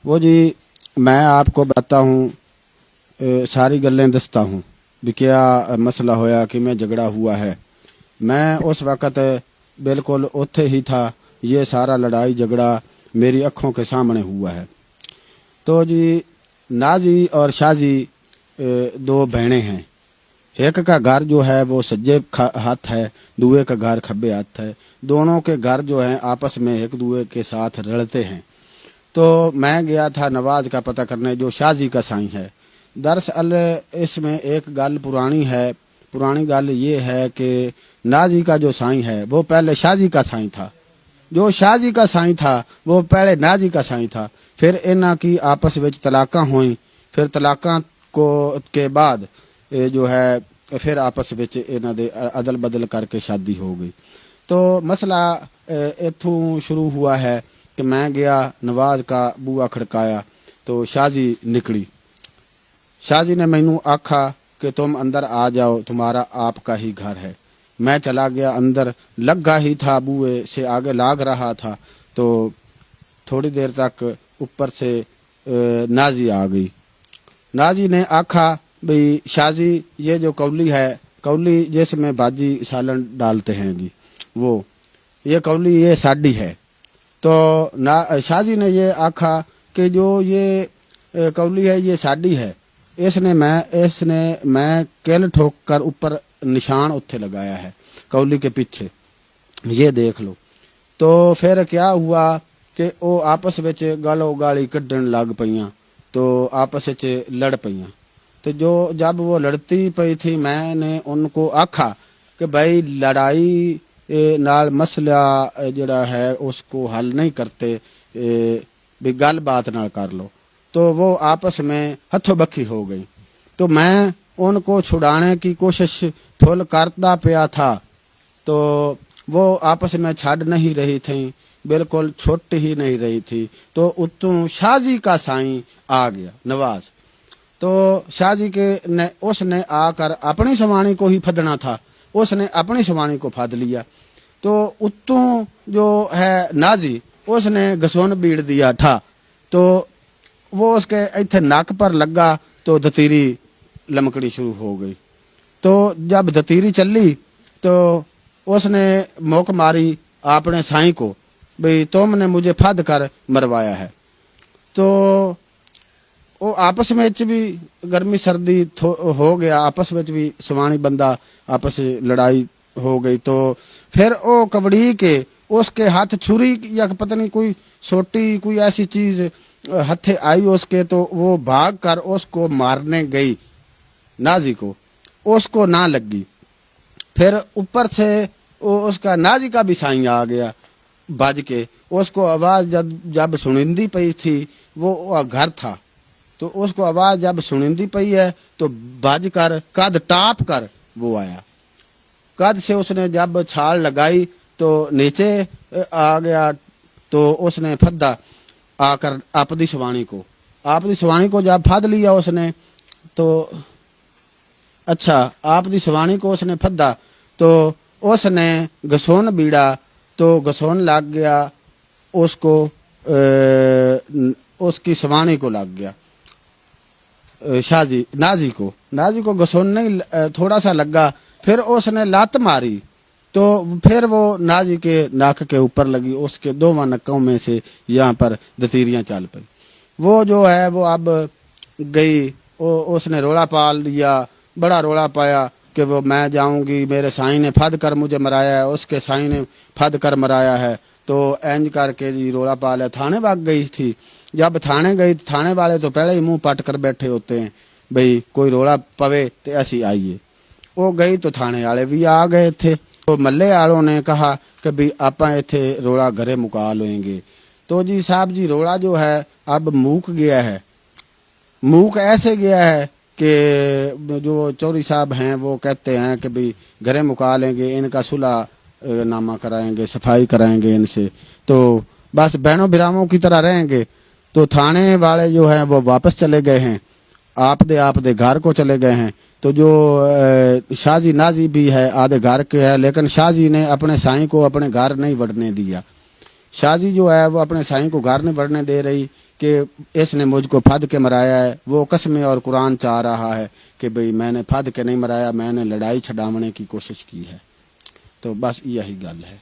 وہ جی میں آپ کو بتاتا ہوں، ساری گلیں دستا ہوں بھی کیا مسئلہ ہویا کہ میں جھگڑا ہوا ہے۔ میں اس وقت بالکل اوتھے ہی تھا، یہ سارا لڑائی جھگڑا میری آنکھوں کے سامنے ہوا ہے۔ تو جی نازی اور شازی دو بہنیں ہیں، ایک کا گھر جو ہے وہ سجے ہاتھ ہے، دوے کا گھر کھبے ہاتھ ہے۔ دونوں کے گھر جو ہیں آپس میں ایک دوے کے ساتھ رلتے ہیں۔ تو میں گیا تھا نواز کا پتہ کرنے، جو شازی کا سائیں ہے۔ دراصل اس میں ایک گل پرانی ہے، پرانی گل یہ ہے کہ نازی کا جو سائیں ہے وہ پہلے شازی کا سائیں تھا، جو شازی کا سائیں تھا وہ پہلے نازی کا سائیں تھا۔ پھر انہاں کی آپس وچ طلاقاں ہوئیں، پھر طلاقاں کے بعد جو ہے پھر آپس وچ انہاں دے عدل بدل کر کے شادی ہو گئی۔ تو مسئلہ اتھوں شروع ہوا ہے کہ میں گیا نواز کا بوا کھڑکایا تو شازی نکلی۔ شازی نے مینوں آکھا کہ تم اندر آ جاؤ، تمہارا آپ کا ہی گھر ہے۔ میں چلا گیا اندر، لگا ہی تھا بوئے سے آگے لاگ رہا تھا تو تھوڑی دیر تک اوپر سے نازی آ گئی۔ نازی نے آکھا بھئی شازی یہ جو کولی ہے، کولی جس میں بھاجی سالن ڈالتے ہیں جی، وہ یہ کولی یہ ساڈی ہے۔ تو شازی نے یہ آکھا کہ جو یہ کولی ہے یہ ساڈی ہے، اس نے میں کل ٹھوک کر اوپر نشان اتھے لگایا ہے کولی کے پیچھے، یہ دیکھ لو۔ تو پھر کیا ہوا کہ وہ آپس وچ گالو گالی کڈن لگ پئیاں، تو آپس وچ لڑ پئیاں۔ تو جب وہ لڑتی پئی تھی میں نے ان کو آکھا کہ بھائی لڑائی نال مسئلہ جڑا ہے اس کو حل نہیں کرتے، بھی گل بات نہ کر لو۔ تو وہ آپس میں ہتھوں بکھی ہو گئی۔ تو میں ان کو چھڑانے کی کوشش پھل کرتا پیا تھا، تو وہ آپس میں چھڑ نہیں رہی تھیں، بالکل چھٹ ہی نہیں رہی تھی۔ تو اتوں شازی کا سائیں آ گیا نواز، تو شازی اس نے آ کر اپنی سوانی کو ہی پھدنا تھا، اس نے اپنی سوانی کو پھد لیا۔ تو اتوں جو ہے نازی اس نے گسون بیڑ دیا تھا، تو وہ اس کے ایتھے ناک پر لگا تو دتیری لمکڑی شروع ہو گئی۔ تو جب دتیری چلی تو اس نے موک ماری اپنے سائیں کو، بھئی تم نے مجھے پھد کر مروایا ہے۔ تو وہ آپس میں بھی گرمی سردی ہو گیا، آپس میں بھی سوانی بندہ آپس لڑائی ہو گئی۔ تو پھر وہ کبڑی کے اس کے ہاتھ چھری یا پتہ نہیں کوئی سوٹی کوئی ایسی چیز ہتھے آئی اس کے، تو وہ بھاگ کر اس کو مارنے گئی نازی کو، اس کو نہ لگی۔ پھر اوپر سے اس کا نازی کا بھی سائیں آ گیا بج کے، اس کو آواز جب سنندی پئی تھی، وہ گھر تھا، تو اس کو آواز جب سنندی پئی ہے تو بج کر قد ٹاپ کر وہ آیا۔ قد سے اس نے جب چھال لگائی تو نیچے آ گیا، تو اس نے پھدا آ کر اپنی سوانی کو جب پھد لیا اس نے، تو اچھا اپنی سوانی کو اس نے پھدا تو اس نے گسون بیڑا تو گسون لگ گیا اس کو، اس کی سوانی کو لگ گیا، نازی کو گسون نہیں تھوڑا سا لگا۔ پھر اس نے لات ماری تو پھر وہ نازی کے ناک کے اوپر لگی، اس کے دونوں نکوں میں سے یہاں پر دتیریاں چل پئی۔ وہ جو ہے وہ اب گئی، اس نے رولا پال لیا، بڑا رولا پایا کہ وہ میں جاؤں گی، میرے سائیں نے پھد کر مجھے مرایا ہے، اس کے سائیں نے پھد کر مرایا ہے۔ تو اینج کر کے جی رولا پالا، تھانے بھاگ گئی تھی۔ جب تھانے گئی، تھانے والے تو پہلے ہی منہ پٹ کر بیٹھے ہوتے ہیں، بھئی کوئی رولا پوے تو ایسی آئیے۔ وہ گئی تو تھانے والے بھی آ گئے تھے، تو ملے والوں نے کہا کہ بھی آپاں ایتھے رولا گھرے مکا لویں گے۔ تو جی صاحب جی رولا جو ہے اب موک گیا ہے، موک ایسے گیا ہے کہ جو چوری صاحب ہیں وہ کہتے ہیں کہ بھی گھرے مکا لیں گے، ان کا صلح نامہ کرائیں گے، صفائی کرائیں گے ان سے، تو بس بہنوں بھراؤں کی طرح رہیں گے۔ تو تھانے والے جو ہیں وہ واپس چلے گئے ہیں، آپ دے گھر کو چلے گئے ہیں۔ تو جو شازی نازی بھی ہے آدھے گھر کے ہے، لیکن شازی نے اپنے سائیں کو اپنے گھر نہیں بڑھنے دیا۔ شازی جو ہے وہ اپنے سائیں کو گھر نہیں بڑھنے دے رہی، کہ اس نے مجھ کو پھد کے مرایا ہے، وہ قسمیں اور قرآن چاہ رہا ہے کہ بھئی میں نے پھد کے نہیں مرایا، میں نے لڑائی چھڈاونے کی کوشش کی ہے. تو بس یہی گل ہے.